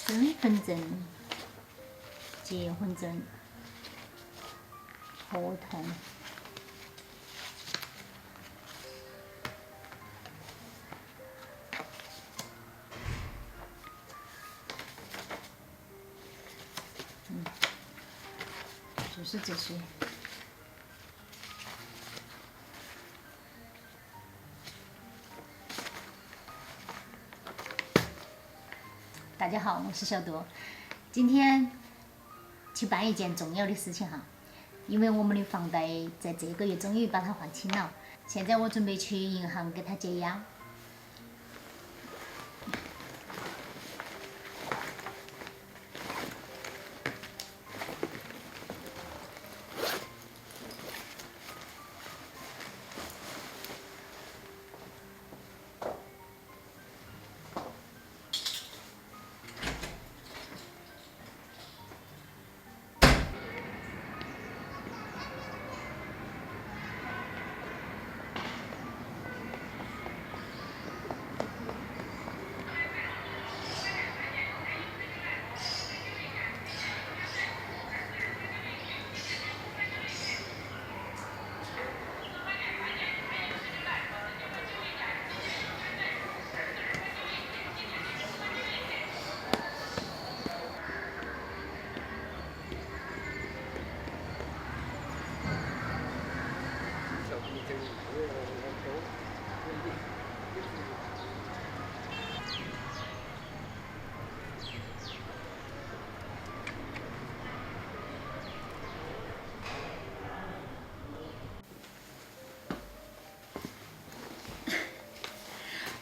身份证、结婚证、合同。就是这些。大家好，我是小多，今天去办一件重要的事情哈，因为我们的房贷在这个月终于把它还清了，现在我准备去银行给它解押。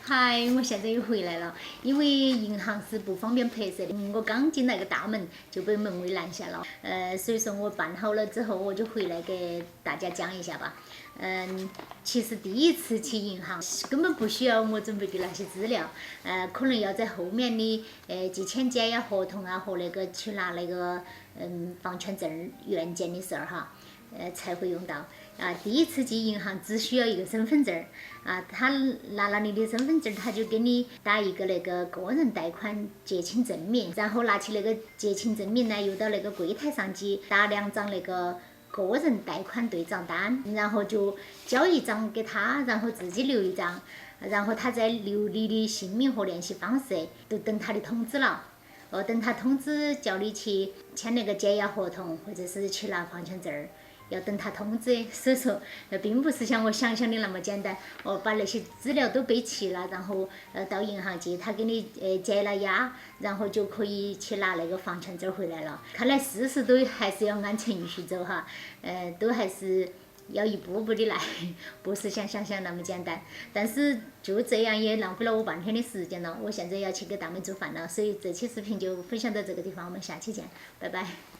嗨，我现在又回来了，因为银行是不方便拍摄的，我刚进来个大门就被门卫拦下了，所以说我办好了之后我就回来给大家讲一下吧。其实第一次去银行根本不需要我准备的那些资料，可能要在后面的寄签解押合同啊和那个去拿那个房权证原件的事儿哈。才会用到啊。第一次进银行只需要一个身份证啊，他拿了你的身份证，他就给你打一个那个个人贷款结清证明，然后拿起那个结清证明呢，又到那个柜台上去打2张那个个人贷款对账单，然后就交一张给他，然后自己留一张，然后他再留你的姓名和联系方式，就等他的通知了。等他通知叫你去签那个解押合同，或者是去拿房权证儿。要等他通知，所以说并不是像我想象的那么简单。把那些资料都备齐了，然后到银行去，他给你解了押，然后就可以去拿那个房权证回来了。看来事事都还是要按程序走哈，都还是要一步步的来，不是像想象那么简单。但是就这样也浪费了我半天的时间了。我现在要去给大妹做饭了，所以这期视频就分享到这个地方，我们下期见，拜拜。